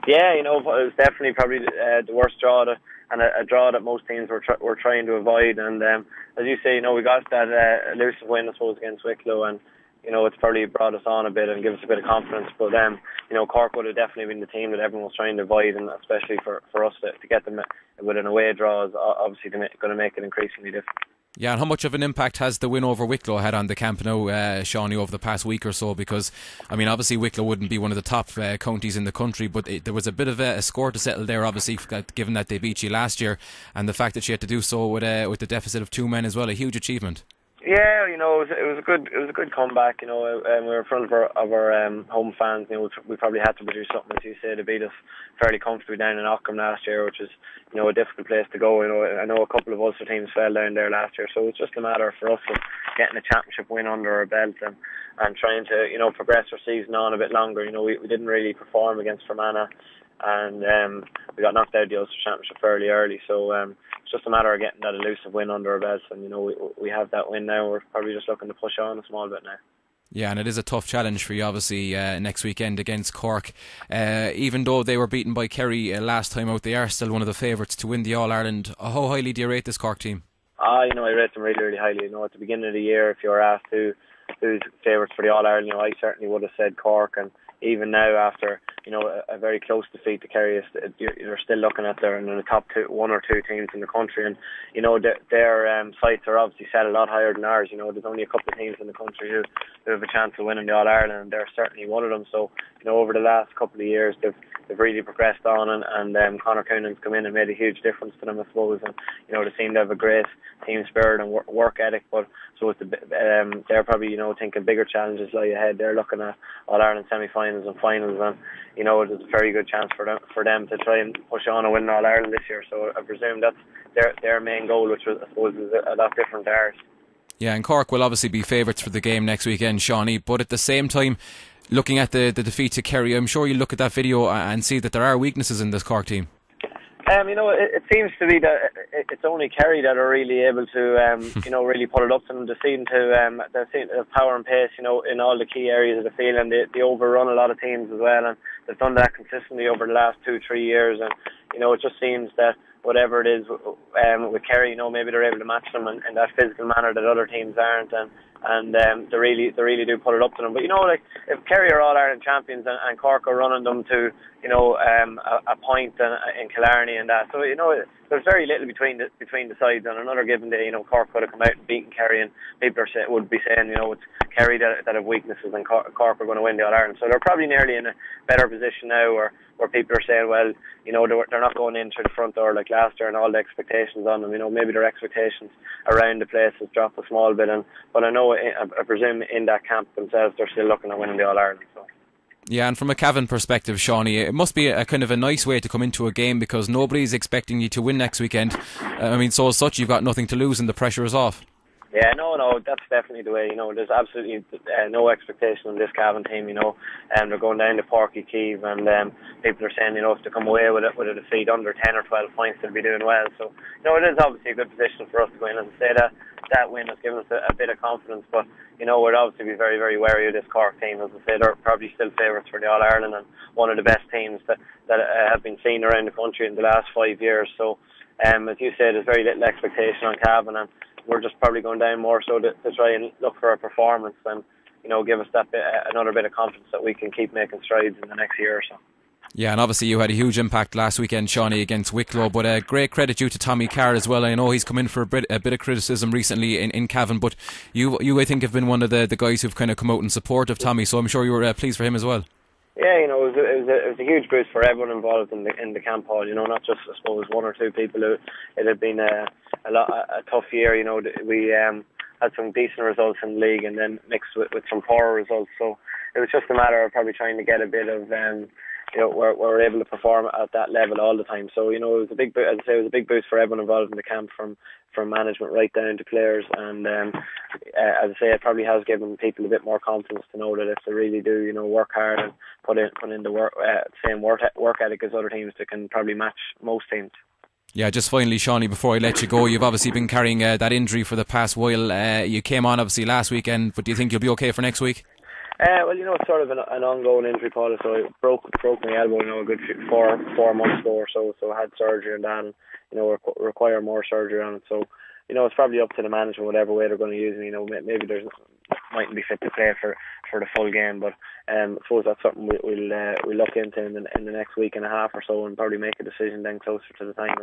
Yeah, it was definitely probably the worst draw, and a draw that most teams were trying to avoid. And as you say, we got that elusive win, I suppose, against Wicklow, and it's probably brought us on a bit and given us a bit of confidence. But Cork would have definitely been the team that everyone was trying to avoid, and especially for us to get them with an away draw is obviously going to make it increasingly difficult. Yeah, and how much of an impact has the win over Wicklow had on the camp now, Seanie, over the past week or so? Because, obviously Wicklow wouldn't be one of the top counties in the country, but there was a bit of a score to settle there, obviously, given that they beat you last year, and the fact that she had to do so with the deficit of 2 men as well, a huge achievement. Yeah, it was a good comeback. We were in front of our home fans. We probably had to produce something, as you say, to beat us fairly comfortably down in Ockham last year, which is a difficult place to go. I know a couple of Ulster teams fell down there last year, so it's just a matter for us of getting a championship win under our belt and trying to progress our season on a bit longer. We didn't really perform against Fermanagh, and we got knocked out of the Ulster Championship fairly early, so it's just a matter of getting that elusive win under our belts, and we have that win now. We're probably just looking to push on a small bit now. Yeah, and it is a tough challenge for you, obviously, next weekend against Cork. Even though they were beaten by Kerry last time out, they are still one of the favourites to win the All-Ireland. How highly do you rate this Cork team? I rate them really, really highly. At the beginning of the year, if you were asked who's favourites for the All-Ireland, I certainly would have said Cork, and even now after a very close defeat to Kerry, you're still looking at they're in the top one or two teams in the country, and their sights are obviously set a lot higher than ours. There's only a couple of teams in the country who have a chance of winning the All-Ireland, and they're certainly one of them. So over the last couple of years they've really progressed on, and Conor Coonan's come in and made a huge difference to them, I suppose, and they seem to have a great team spirit and work ethic. But so they're probably thinking bigger challenges lie ahead. They're looking at All-Ireland semi-finals and finals, and there's a very good chance for them to try and push on and win All-Ireland this year. So I presume that's their main goal, which I suppose is a lot different to ours. Yeah, and Cork will obviously be favourites for the game next weekend, Seanie, but at the same time, looking at the defeat to Kerry, I'm sure you look at that video and see that there are weaknesses in this Cork team. It seems to be that it's only Kerry that are really able to, really pull it up to them. They seem to have power and pace, in all the key areas of the field, and they overrun a lot of teams as well, and they've done that consistently over the last 2-3 years. And it just seems that whatever it is with Kerry, maybe they're able to match them in that physical manner that other teams aren't, and they really do put it up to them. But if Kerry are All-Ireland champions and Cork are running them to a point in Killarney and that, so there's very little between the sides. On another given day, Cork could have come out and beaten Kerry, and people would be saying it's Kerry that have weaknesses, and Cork are going to win the All-Ireland. So they're probably nearly in a better position now, where people are saying, well, they're not going in through the front door like last year, and all the expectations on them. Maybe their expectations around the place has dropped a small bit, but I presume in that camp themselves they're still looking at winning the All-Ireland. So. Yeah, and from a Cavan perspective, Seanie, it must be a kind of a nice way to come into a game, because nobody's expecting you to win next weekend. So as such, you've got nothing to lose and the pressure is off. Yeah, no, that's definitely the way. There's absolutely no expectation on this Cavan team. They're going down to Pairc Ui Chaoimh, and people are saying, if they come away with a defeat under 10 or 12 points, they'll be doing well. So, it is obviously a good position for us to go in. As I say, that win has given us a bit of confidence, but we'd obviously be very, very wary of this Cork team. As I say, they're probably still favourites for the All-Ireland, and one of the best teams that have been seen around the country in the last 5 years. So, as you say, there's very little expectation on Cavan, and we're just probably going down more so to try and look for a performance and give us another bit of confidence that we can keep making strides in the next year or so. Yeah, and obviously you had a huge impact last weekend, Seanie, against Wicklow, but great credit due to Tommy Carr as well. I know he's come in for a bit of criticism recently in Cavan, but you I think have been one of the guys who've kind of come out in support of Tommy, so I'm sure you were pleased for him as well. Yeah, it was a huge boost for everyone involved in the camp hall. Not just, I suppose, one or two people. It had been a tough year. We had some decent results in the league, and then mixed with some poorer results. So it was just a matter of probably trying to get a bit of we're able to perform at that level all the time. So it was a big, as I say, it was a big boost for everyone involved in the camp, from management right down to players. And as I say, it probably has given people a bit more confidence to know that if they really do, work hard and put in the work, same work ethic as other teams, they can probably match most teams. Yeah, just finally, Seanie, before I let you go, you've obviously been carrying that injury for the past while. You came on obviously last weekend, but do you think you'll be okay for next week? Well, it's sort of an ongoing injury, Paul. So I broke my elbow, a good 4 months ago or so. So I had surgery on that, and require more surgery on it. So it's probably up to the management whatever way they're going to use me. Maybe there's mightn't be fit to play for the full game, but I suppose that's something we'll look into in the next week and a half or so, and probably make a decision then closer to the time.